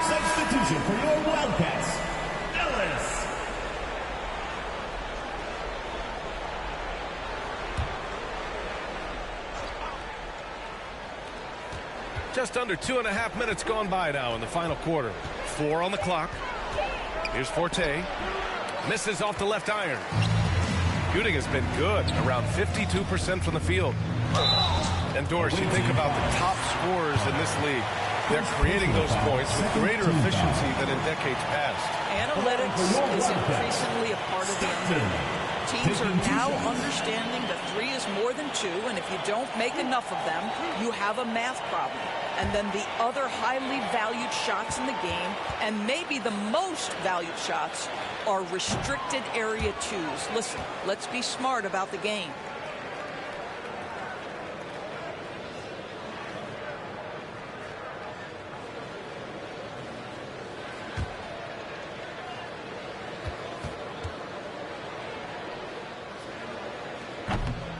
Substitution for your Wildcats, Ellis. Just under 2.5 minutes gone by now in the final quarter. 4 on the clock. Here's Forte. Misses off the left iron. Shooting has been good, around 52% from the field. And Doris, you think about the top scorers in this league. They're creating those points with greater efficiency than in decades past. Analytics is increasingly a part of the NBA. Teams are now understanding that 3 is more than 2, and if you don't make enough of them, you have a math problem. And then the other highly valued shots in the game, and maybe the most valued shots, are restricted area 2s. Listen, let's be smart about the game.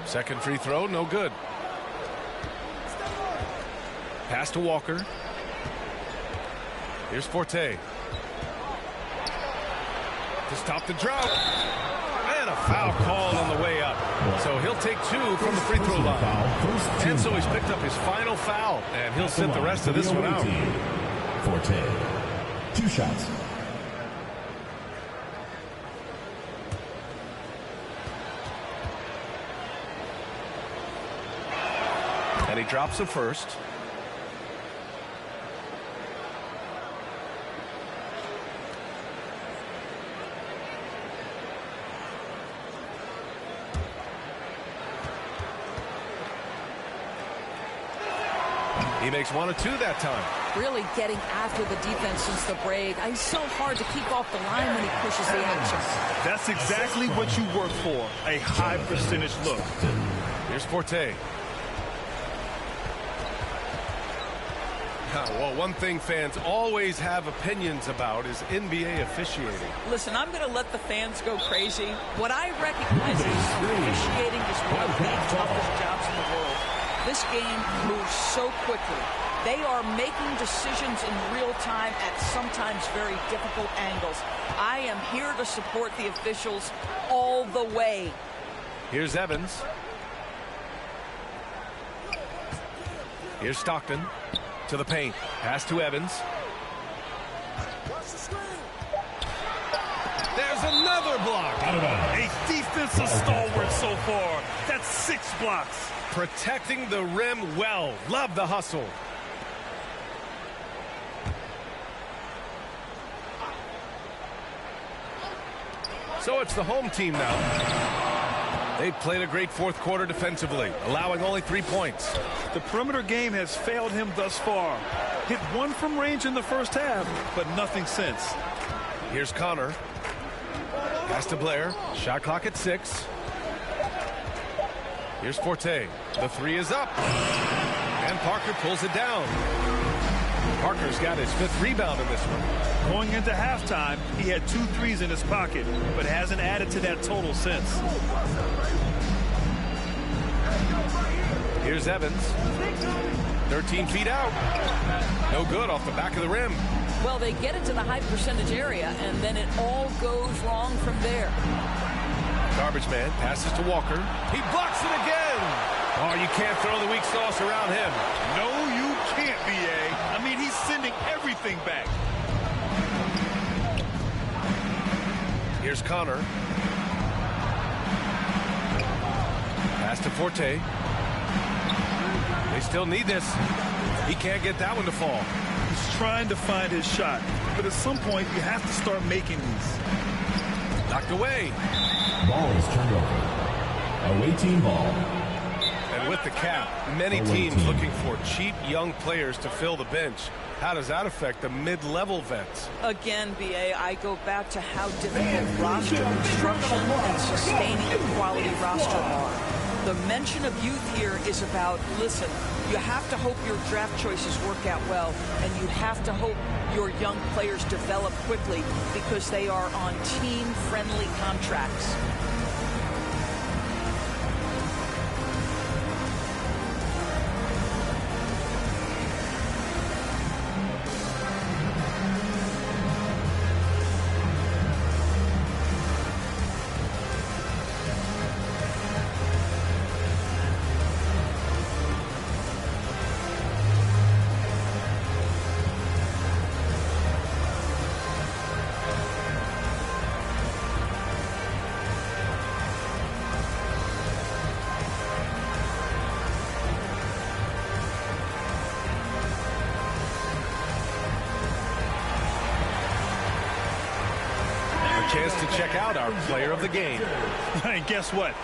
Second free throw, no good. Pass to Walker. Here's Forte. To stop the drought. And a foul called on the way up. So he'll take 2 from the free throw line. And so he's picked up his final foul. And he'll sit the rest of this one out. Forte. 2 shots. And he drops the first. He makes 1 of 2 that time. Really getting after the defense since the break. It's so hard to keep off the line when he pushes the action. That's exactly what you work for, a high percentage look. Here's Forte. Well, one thing fans always have opinions about is NBA officiating. Listen, I'm going to let the fans go crazy. What I recognize is officiating is one of the toughest jobs in the world. This game moves so quickly. They are making decisions in real time at sometimes very difficult angles. I am here to support the officials all the way. Here's Evans. Here's Stockton. To the paint. Pass to Evans. There's another block. A defensive stalwart so far. That's 6 blocks. Protecting the rim well. Love the hustle. So it's the home team now. They played a great fourth quarter defensively, allowing only 3 points. The perimeter game has failed him thus far. Hit 1 from range in the first half, but nothing since. Here's Connor. Pass to Blair. Shot clock at 6. Here's Forte. The three is up. And Parker pulls it down. Parker's got his 5th rebound in this one. Going into halftime, he had 2 threes in his pocket, but hasn't added to that total since. Here's Evans. 13 feet out. No good off the back of the rim. Well, they get it to the high percentage area, and then it all goes wrong from there. Garbage man passes to Walker. He blocks it again. Oh, you can't throw the weak sauce around him. No, you can't, B.A. I mean, he's sending everything back. Here's Connor. Pass to Forte. They still need this. He can't get that one to fall. He's trying to find his shot, but at some point you have to start making these. Knocked away. Ball is turned over. Away team ball. And with the cap, many teams looking for cheap young players to fill the bench. How does that affect the mid-level vets? Again, B.A., I go back to how difficult roster construction and sustaining a quality roster are. The mention of youth here is about, listen, you have to hope your draft choices work out well, and you have to hope your young players develop quickly because they are on team-friendly contracts. Chance to check out our player of the game. And guess what?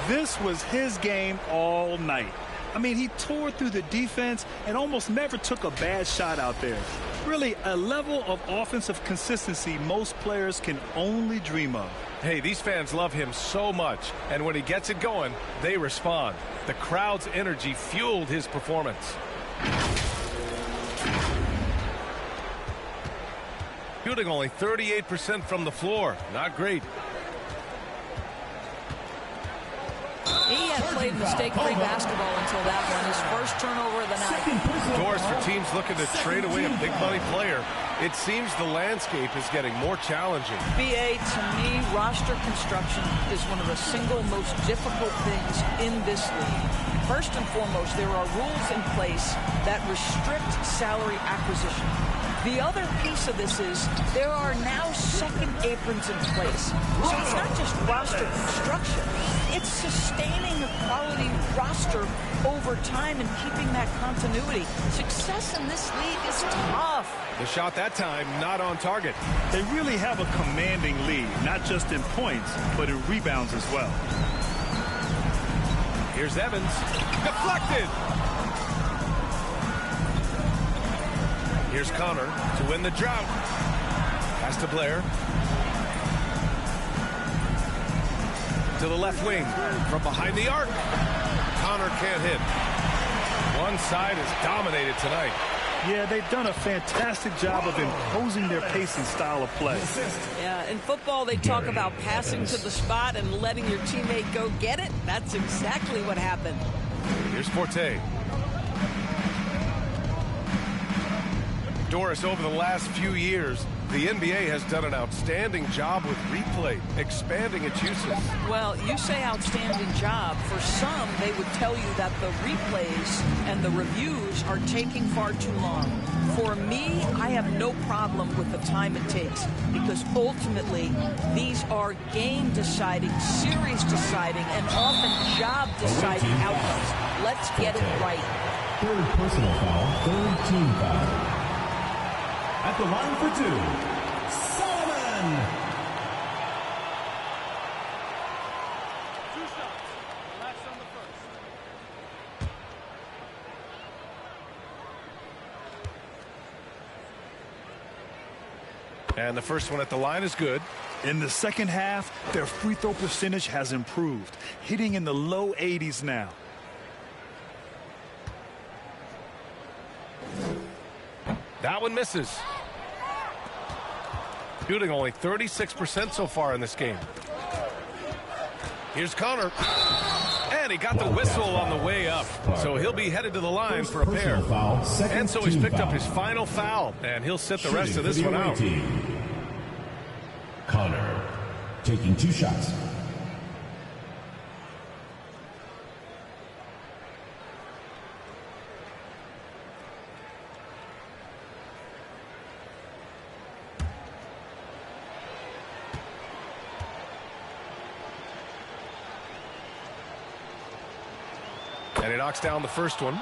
This was his game all night. I mean, he tore through the defense and almost never took a bad shot out there. Really, a level of offensive consistency most players can only dream of. Hey, these fans love him so much, and when he gets it going, they respond. The crowd's energy fueled his performance. Shooting only 38% from the floor. Not great. He had played mistake-free basketball until that one. His first turnover of the night. Doors for teams looking to trade away a big-money player. It seems the landscape is getting more challenging. BA, to me, roster construction is one of the single most difficult things in this league. First and foremost, there are rules in place that restrict salary acquisition. The other piece of this is there are now second aprons in place. So it's not just roster construction. It's sustaining a quality roster over time and keeping that continuity. Success in this league is tough. The shot that time not on target. They really have a commanding lead, not just in points, but in rebounds as well. Here's Evans. Deflected. Here's Connor to win the drought. Pass to Blair. To the left wing. From behind the arc. Connor can't hit. One side is dominated tonight. Yeah, they've done a fantastic job of imposing their pace and style of play. Yeah, in football, they talk about passing to the spot and letting your teammate go get it. That's exactly what happened. Here's Forte. Doris, over the last few years, the NBA has done an outstanding job with replay, expanding its uses. Well, you say outstanding job. For some, they would tell you that the replays and the reviews are taking far too long. For me, I have no problem with the time it takes because ultimately, these are game-deciding, series-deciding, and often job-deciding outcomes. Let's get it right. Third personal foul, third team foul. At the line for two, Solomon. 2 shots. Last on the first. And the first one at the line is good. In the second half, their free throw percentage has improved, hitting in the low 80s now. That one misses. Shooting only 36% so far in this game. Here's Connor. And he got the whistle on the way up. So he'll be headed to the line for a pair. And so he's picked up his final foul. And he'll sit the rest of this one out. Connor taking 2 shots. And he knocks down the first one.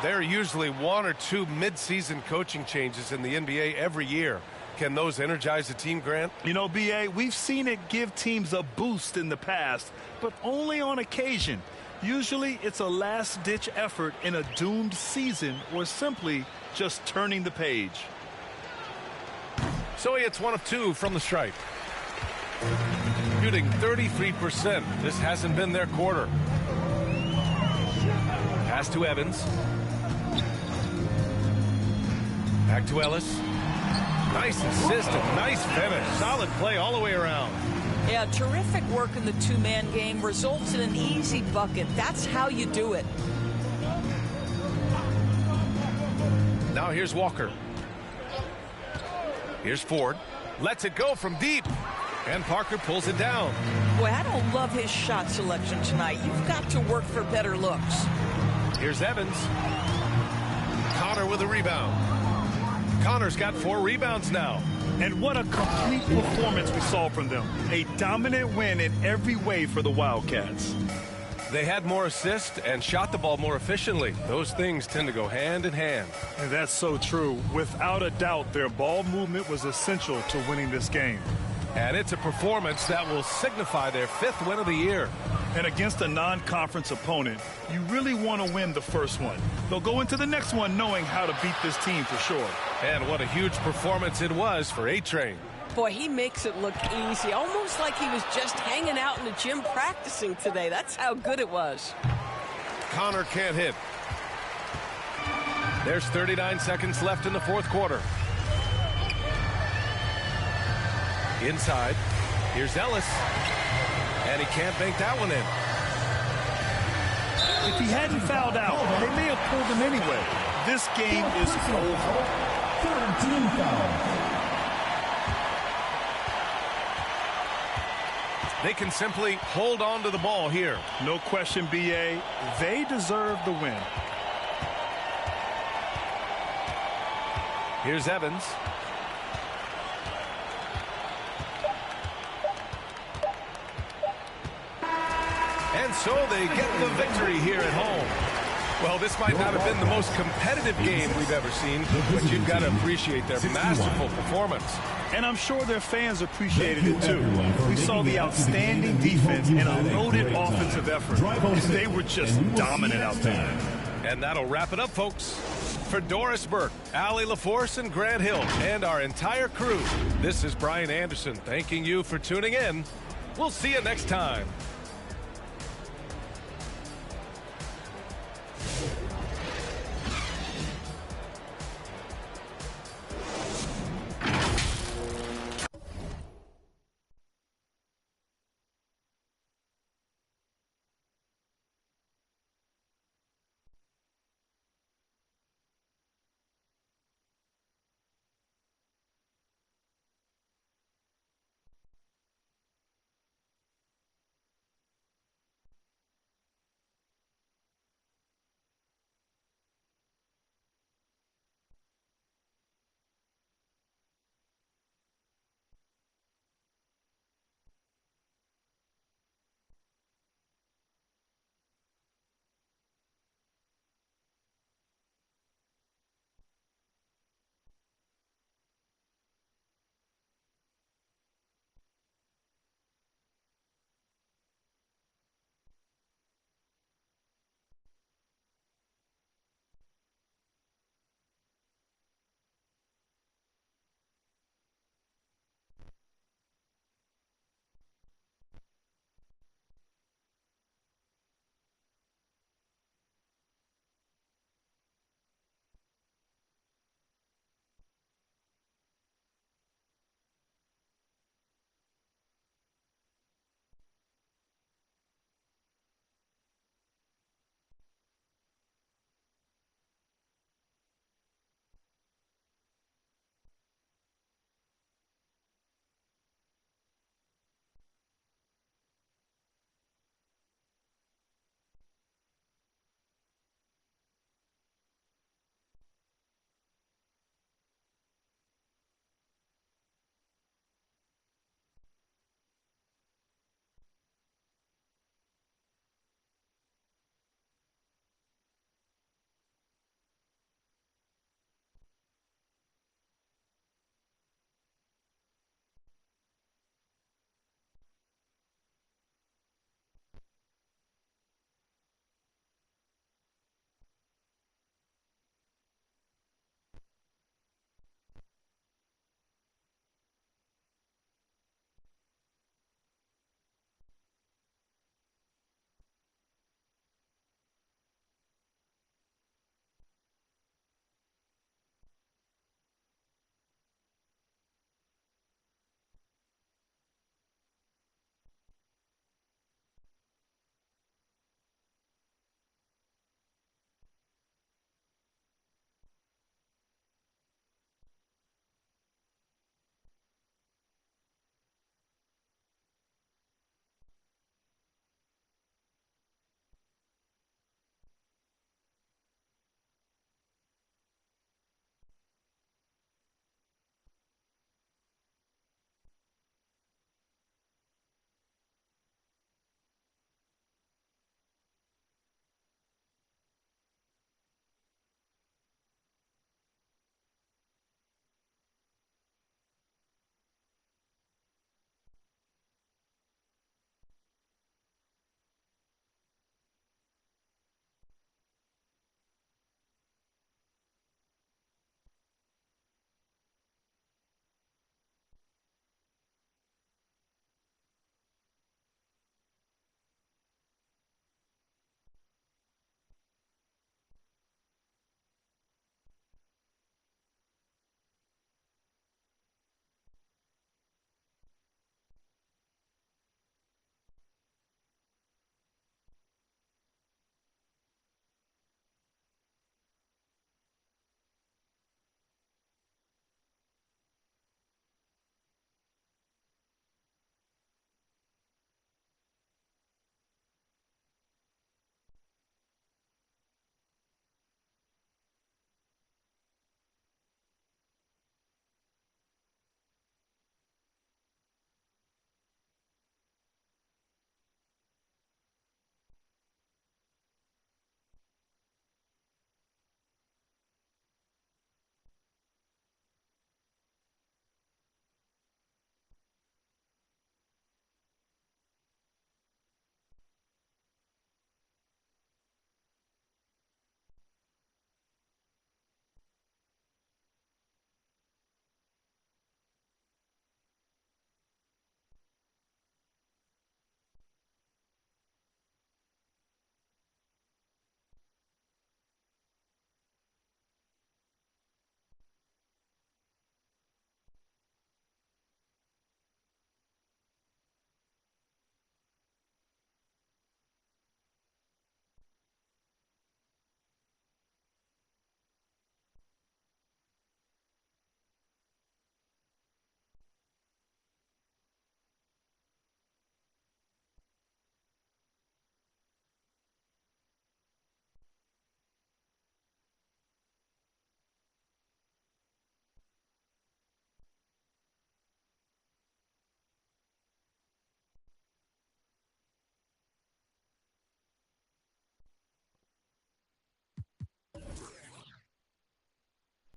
There are usually 1 or 2 mid-season coaching changes in the NBA every year. Can those energize the team, Grant? You know, B.A., we've seen it give teams a boost in the past, but only on occasion. Usually it's a last-ditch effort in a doomed season or simply just turning the page. So he hits 1 of 2 from the stripe. Shooting 33%. This hasn't been their quarter. Pass to Evans. Back to Ellis. Nice assist and nice finish. Solid play all the way around. Yeah, terrific work in the two-man game results in an easy bucket. That's how you do it. Now here's Walker. Here's Ford. Lets it go from deep. And Parker pulls it down. Boy, I don't love his shot selection tonight. You've got to work for better looks. Here's Evans. Connor with a rebound. Connor's got 4 rebounds now. And what a complete performance we saw from them. A dominant win in every way for the Wildcats. They had more assists and shot the ball more efficiently. Those things tend to go hand in hand. And that's so true. Without a doubt, their ball movement was essential to winning this game. And it's a performance that will signify their 5th win of the year. And against a non-conference opponent, you really want to win the first one. They'll go into the next one knowing how to beat this team for sure. And what a huge performance it was for A-Train. Boy, he makes it look easy, almost like he was just hanging out in the gym practicing today. That's how good it was. Connor can't hit. There's 39 seconds left in the 4th quarter. Inside. Here's Ellis. And he can't bank that one in. If he hadn't fouled out, they may have pulled him anyway. This game is over. 13 fouls. They can simply hold on to the ball here. No question, B.A. They deserve the win. Here's Evans. And so they get the victory here at home. Well, this might not have been the most competitive game we've ever seen, but you've got to appreciate their masterful performance. And I'm sure their fans appreciated it too. We saw the outstanding defense and a loaded offensive effort. They were just dominant out there. And that'll wrap it up, folks. For Doris Burke, Allie LaForce, and Grant Hill, and our entire crew, this is Brian Anderson thanking you for tuning in. We'll see you next time.